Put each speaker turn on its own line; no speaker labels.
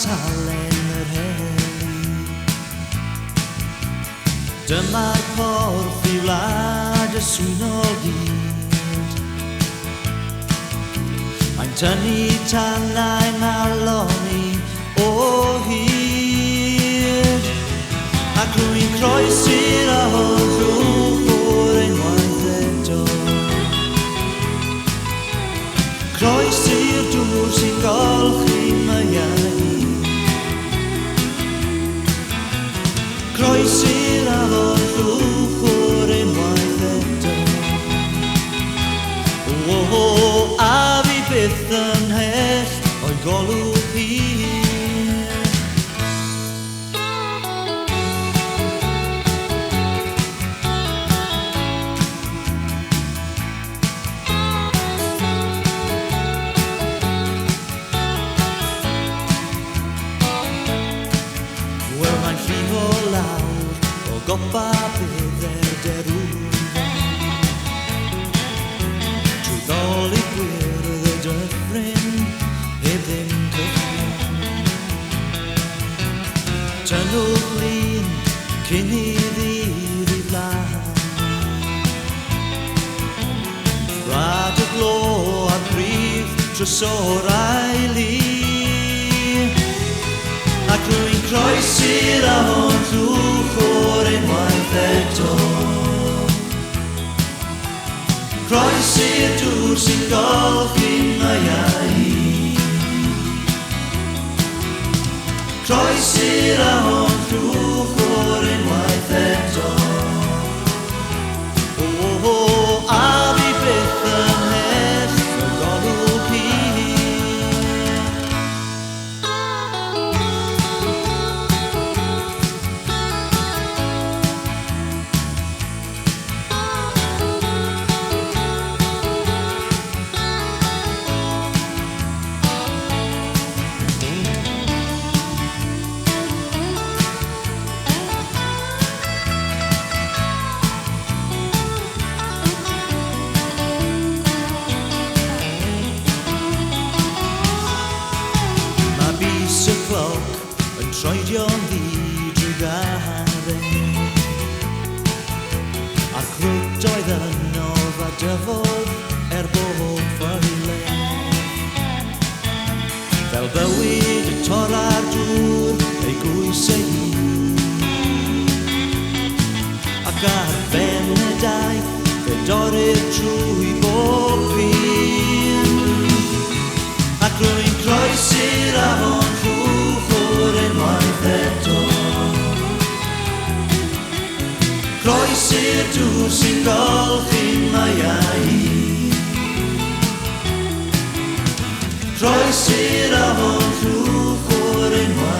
salen yr heli. Dyma'r porth i wlad y swynol hyd. Mae'n tynnu tannau maloni o hyd. Ac rwy'n croesi'r ahorrwch o'r unwaith eto. Croesi'r dŵr sy'n golchi maiau. Croesi'r ahorrwch o'r unwaith eto. A fi byth yn hell o'i golwg hir. Wel, mae'n llifo lawr o gopa byddai'r derwyn. Trwy ddoli gwyrdd y dyffryn heb ddim cychwyn. Tynnwch lun cyn iddi i flaen. Rad y glo a'r prif trysorau li. Ac rwy'n croesi'r ahorrwch o'r unwaith eto. Croesi'r dŵr sy'n golchi maiau. Croesi'r ahorrwch o'r unwaith eto. A fi byth yn hell o'i golwg hir. Y cloc yn troedio'n ddi drwy garreg. A'r crwt oedd yno fa dyfodd bob ffyrlef. Fel bywyd y tora'r dŵr ei gwys ei hun. Ac ar ben y daith fe dorri'r trwy bob fin. Ac rwy'n croesi'r ahorrwch o'r unwaith eto. Croesi'r dŵr sy'n golchi maiau. Croesi'r ahorrwch o'r unwaith eto.